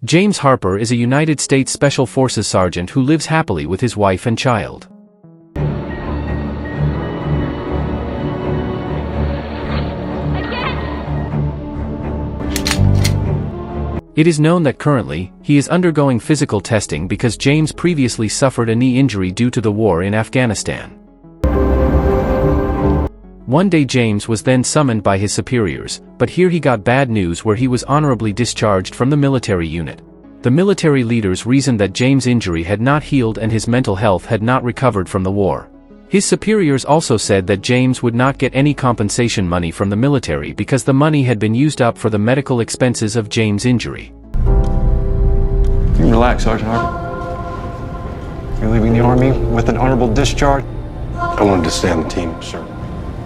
James Harper is a United States Special Forces sergeant who lives happily with his wife and child. It is known that currently, he is undergoing physical testing because James previously suffered a knee injury due to the war in Afghanistan. One day James was then summoned by his superiors, but here he got bad news where he was honorably discharged from the military unit. The military leaders reasoned that James' injury had not healed and his mental health had not recovered from the war. His superiors also said that James would not get any compensation money from the military because the money had been used up for the medical expenses of James' injury. You can relax, Sergeant Harper. You're leaving the Army with an honorable discharge? I wanted to stay on the team, sir.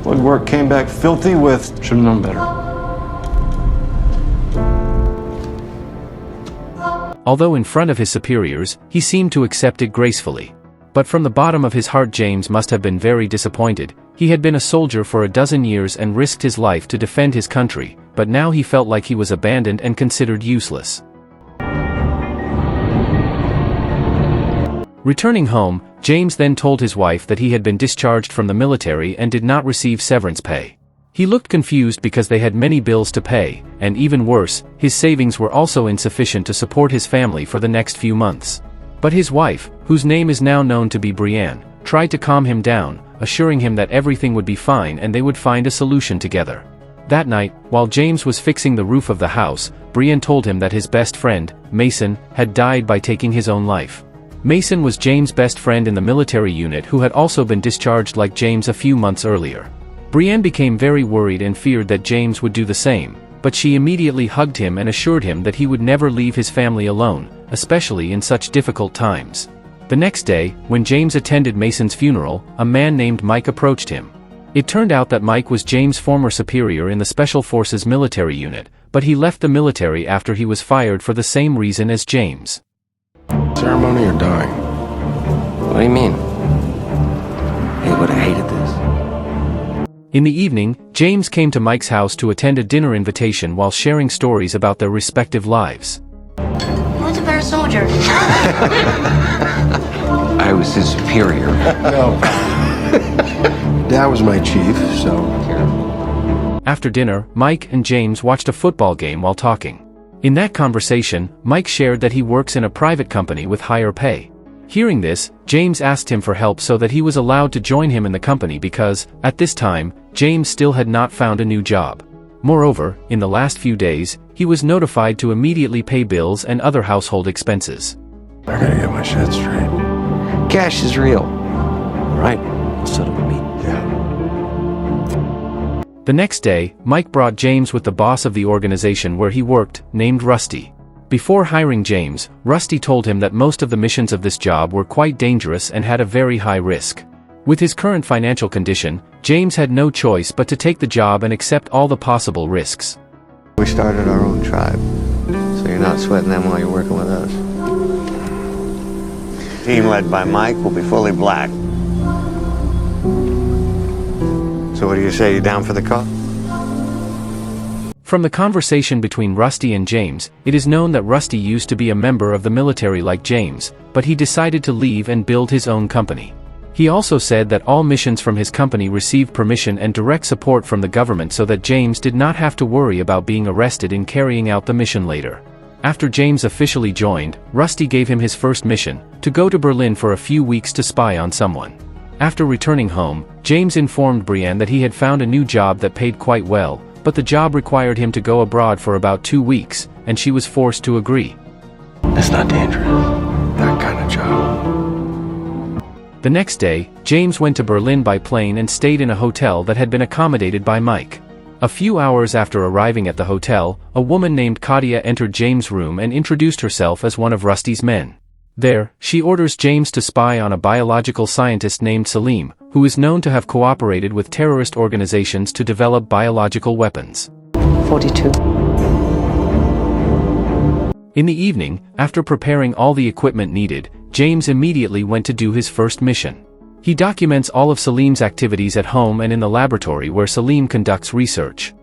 Blood work came back filthy with... Should have known better. Although in front of his superiors, he seemed to accept it gracefully. But from the bottom of his heart James must have been very disappointed. He had been a soldier for a dozen years and risked his life to defend his country, but now he felt like he was abandoned and considered useless. Returning home, James then told his wife that he had been discharged from the military and did not receive severance pay. He looked confused because they had many bills to pay, and even worse, his savings were also insufficient to support his family for the next few months. But his wife, whose name is now known to be Brienne, tried to calm him down, assuring him that everything would be fine and they would find a solution together. That night, while James was fixing the roof of the house, Brienne told him that his best friend, Mason, had died by taking his own life. Mason was James' best friend in the military unit who had also been discharged like James a few months earlier. Brienne became very worried and feared that James would do the same, but she immediately hugged him and assured him that he would never leave his family alone, especially in such difficult times. The next day, when James attended Mason's funeral, a man named Mike approached him. It turned out that Mike was James' former superior in the Special Forces military unit, but he left the military after he was fired for the same reason as James. Ceremony or dying? What do you mean? He would have hated this. In the evening, James came to Mike's house to attend a dinner invitation while sharing stories about their respective lives. Who's a better soldier? I was his superior. No. Dad was my chief, so... After dinner, Mike and James watched a football game while talking. In that conversation, Mike shared that he works in a private company with higher pay. Hearing this, James asked him for help so that he was allowed to join him in the company because, at this time, James still had not found a new job. Moreover, in the last few days, he was notified to immediately pay bills and other household expenses. I gotta get my shit straight. Cash is real. All right, let's settle with me. Yeah. The next day, Mike brought James with the boss of the organization where he worked, named Rusty. Before hiring James, Rusty told him that most of the missions of this job were quite dangerous and had a very high risk. With his current financial condition, James had no choice but to take the job and accept all the possible risks. We started our own tribe, so you're not sweating them while you're working with us. Team led by Mike will be fully black. So what do you say, you down for the call? From the conversation between Rusty and James, it is known that Rusty used to be a member of the military like James, but he decided to leave and build his own company. He also said that all missions from his company received permission and direct support from the government so that James did not have to worry about being arrested in carrying out the mission later. After James officially joined, Rusty gave him his first mission, to go to Berlin for a few weeks to spy on someone. After returning home, James informed Brienne that he had found a new job that paid quite well, but the job required him to go abroad for about 2 weeks, and she was forced to agree. That's not dangerous. That kind of job. The next day, James went to Berlin by plane and stayed in a hotel that had been accommodated by Mike. A few hours after arriving at the hotel, a woman named Katia entered James' room and introduced herself as one of Rusty's men. There, she orders James to spy on a biological scientist named Salim, who is known to have cooperated with terrorist organizations to develop biological weapons. 42. In the evening, after preparing all the equipment needed, James immediately went to do his first mission. He documents all of Salim's activities at home and in the laboratory where Salim conducts research.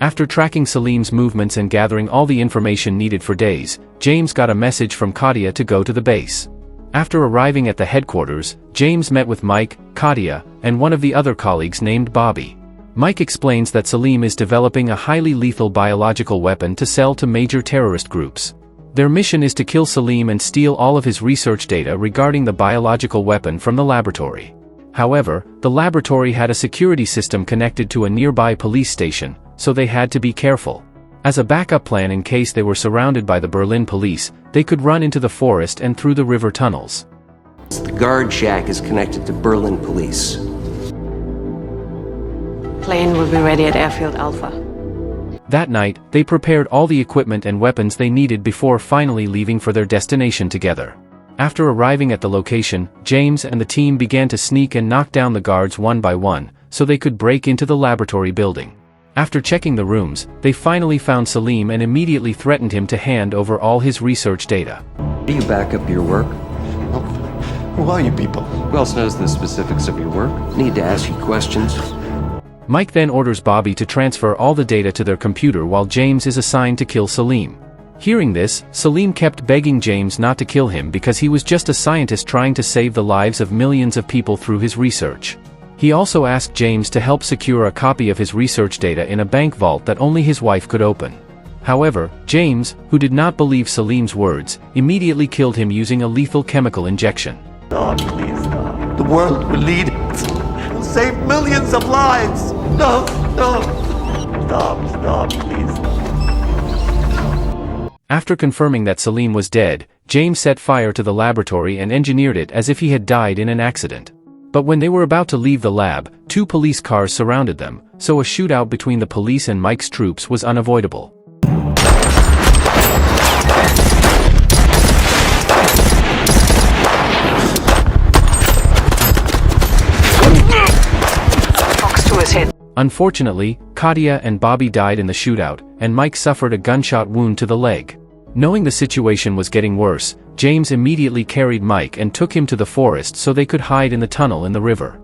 After tracking Salim's movements and gathering all the information needed for days, James got a message from Katia to go to the base. After arriving at the headquarters, James met with Mike, Katia, and one of the other colleagues named Bobby. Mike explains that Salim is developing a highly lethal biological weapon to sell to major terrorist groups. Their mission is to kill Salim and steal all of his research data regarding the biological weapon from the laboratory. However, the laboratory had a security system connected to a nearby police station, so they had to be careful. As a backup plan in case they were surrounded by the Berlin police, they could run into the forest and through the river tunnels. The guard shack is connected to Berlin police. Plane will be ready at Airfield Alpha. That night, they prepared all the equipment and weapons they needed before finally leaving for their destination together. After arriving at the location, James and the team began to sneak and knock down the guards one by one, so they could break into the laboratory building. After checking the rooms, they finally found Salim and immediately threatened him to hand over all his research data. Do you back up your work? Who are you people? Who else knows the specifics of your work? Need to ask you questions? Mike then orders Bobby to transfer all the data to their computer while James is assigned to kill Salim. Hearing this, Salim kept begging James not to kill him because he was just a scientist trying to save the lives of millions of people through his research. He also asked James to help secure a copy of his research data in a bank vault that only his wife could open. However, James, who did not believe Salim's words, immediately killed him using a lethal chemical injection. God, please stop. The world will lead it. It'll save millions of lives. No, no. Stop, please stop. After confirming that Salim was dead, James set fire to the laboratory and engineered it as if he had died in an accident. But when they were about to leave the lab, 2 police cars surrounded them, so a shootout between the police and Mike's troops was unavoidable. Fox 2 is hit. Unfortunately, Katia and Bobby died in the shootout, and Mike suffered a gunshot wound to the leg. Knowing the situation was getting worse, James immediately carried Mike and took him to the forest so they could hide in the tunnel in the river.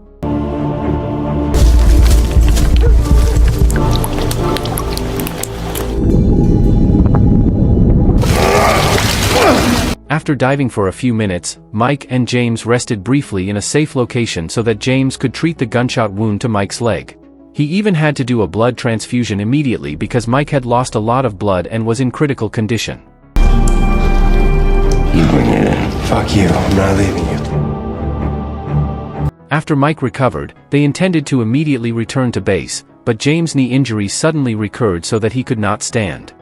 After diving for a few minutes, Mike and James rested briefly in a safe location so that James could treat the gunshot wound to Mike's leg. He even had to do a blood transfusion immediately because Mike had lost a lot of blood and was in critical condition. You bring it in. Fuck you, I'm not leaving you. After Mike recovered, they intended to immediately return to base, but James' knee injury suddenly recurred so that he could not stand.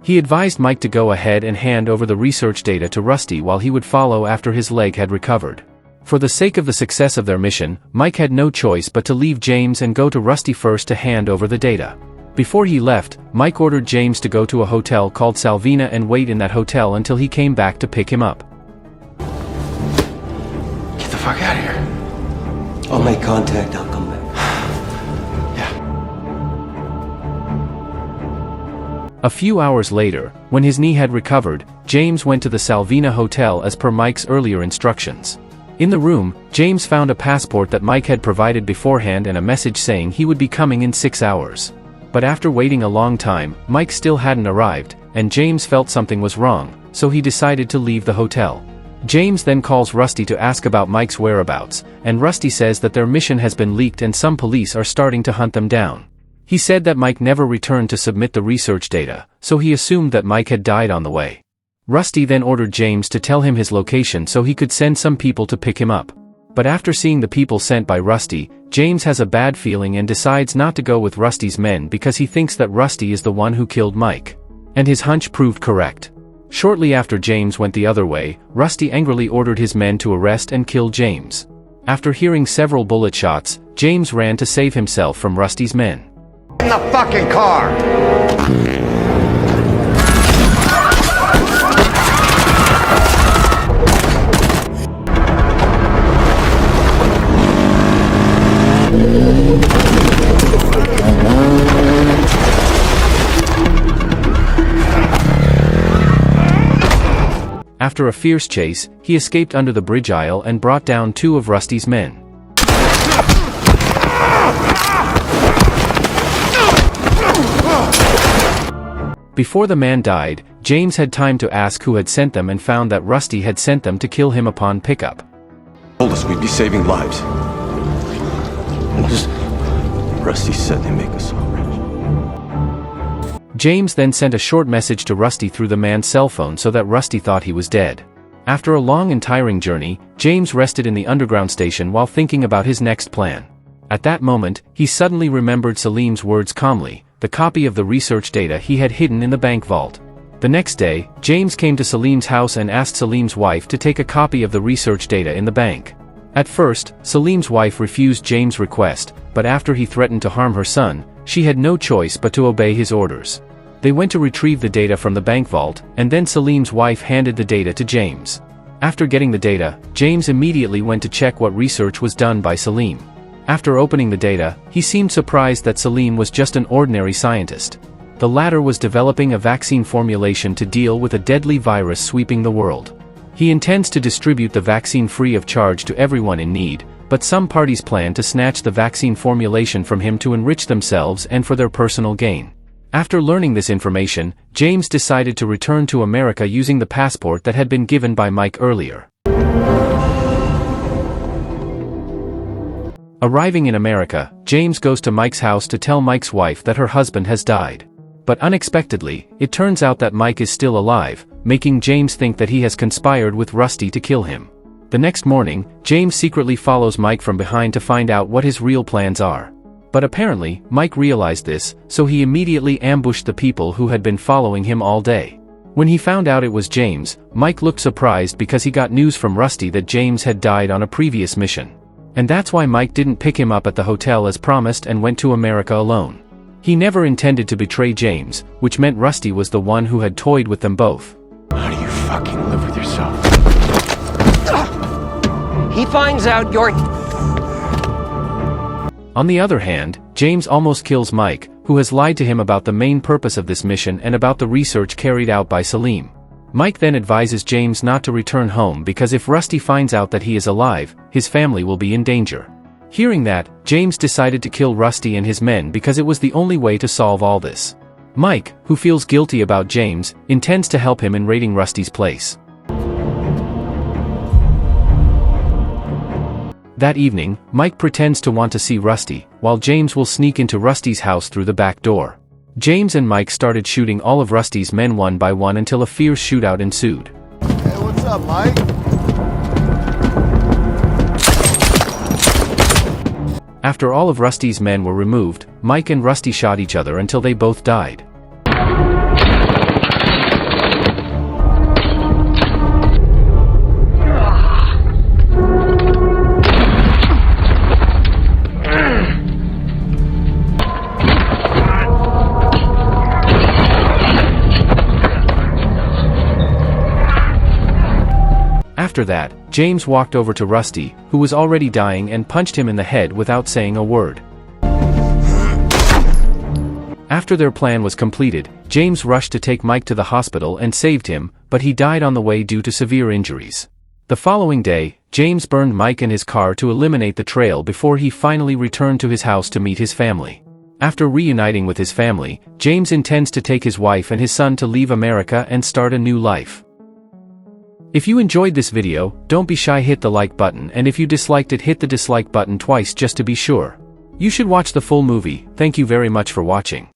He advised Mike to go ahead and hand over the research data to Rusty while he would follow after his leg had recovered. For the sake of the success of their mission, Mike had no choice but to leave James and go to Rusty first to hand over the data. Before he left, Mike ordered James to go to a hotel called Salvina and wait in that hotel until he came back to pick him up. Get the fuck out of here. I'll make contact, I'll come back. Yeah. A few hours later, when his knee had recovered, James went to the Salvina hotel as per Mike's earlier instructions. In the room, James found a passport that Mike had provided beforehand and a message saying he would be coming in 6 hours. But after waiting a long time, Mike still hadn't arrived, and James felt something was wrong, so he decided to leave the hotel. James then calls Rusty to ask about Mike's whereabouts, and Rusty says that their mission has been leaked and some police are starting to hunt them down. He said that Mike never returned to submit the research data, so he assumed that Mike had died on the way. Rusty then ordered James to tell him his location so he could send some people to pick him up. But after seeing the people sent by Rusty, James has a bad feeling and decides not to go with Rusty's men because he thinks that Rusty is the one who killed Mike. And his hunch proved correct. Shortly after James went the other way, Rusty angrily ordered his men to arrest and kill James. After hearing several bullet shots, James ran to save himself from Rusty's men. In the fucking car! After a fierce chase, he escaped under the bridge aisle and brought down 2 of Rusty's men. Before the man died, James had time to ask who had sent them and found that Rusty had sent them to kill him upon pickup. Told us we'd be saving lives. Rusty said they make us all rich. James then sent a short message to Rusty through the man's cell phone so that Rusty thought he was dead. After a long and tiring journey, James rested in the underground station while thinking about his next plan. At that moment, he suddenly remembered Salim's words calmly, the copy of the research data he had hidden in the bank vault. The next day, James came to Salim's house and asked Salim's wife to take a copy of the research data in the bank. At first, Salim's wife refused James' request, but after he threatened to harm her son, she had no choice but to obey his orders. They went to retrieve the data from the bank vault, and then Salim's wife handed the data to James. After getting the data, James immediately went to check what research was done by Salim. After opening the data, he seemed surprised that Salim was just an ordinary scientist. The latter was developing a vaccine formulation to deal with a deadly virus sweeping the world. He intends to distribute the vaccine free of charge to everyone in need, but some parties plan to snatch the vaccine formulation from him to enrich themselves and for their personal gain. After learning this information, James decided to return to America using the passport that had been given by Mike earlier. Arriving in America, James goes to Mike's house to tell Mike's wife that her husband has died. But unexpectedly, it turns out that Mike is still alive, making James think that he has conspired with Rusty to kill him. The next morning, James secretly follows Mike from behind to find out what his real plans are. But apparently, Mike realized this, so he immediately ambushed the people who had been following him all day. When he found out it was James, Mike looked surprised because he got news from Rusty that James had died on a previous mission. And that's why Mike didn't pick him up at the hotel as promised and went to America alone. He never intended to betray James, which meant Rusty was the one who had toyed with them both. How do you fucking live with yourself? He finds out you're... On the other hand, James almost kills Mike, who has lied to him about the main purpose of this mission and about the research carried out by Salim. Mike then advises James not to return home because if Rusty finds out that he is alive, his family will be in danger. Hearing that, James decided to kill Rusty and his men because it was the only way to solve all this. Mike, who feels guilty about James, intends to help him in raiding Rusty's place. That evening, Mike pretends to want to see Rusty, while James will sneak into Rusty's house through the back door. James and Mike started shooting all of Rusty's men one by one until a fierce shootout ensued. Hey, what's up, Mike? After all of Rusty's men were removed, Mike and Rusty shot each other until they both died. After that, James walked over to Rusty, who was already dying, and punched him in the head without saying a word. After their plan was completed, James rushed to take Mike to the hospital and saved him, but he died on the way due to severe injuries. The following day, James burned Mike and his car to eliminate the trail before he finally returned to his house to meet his family. After reuniting with his family, James intends to take his wife and his son to leave America and start a new life. If you enjoyed this video, don't be shy, hit the like button, and if you disliked it, hit the dislike button twice just to be sure. You should watch the full movie. Thank you very much for watching.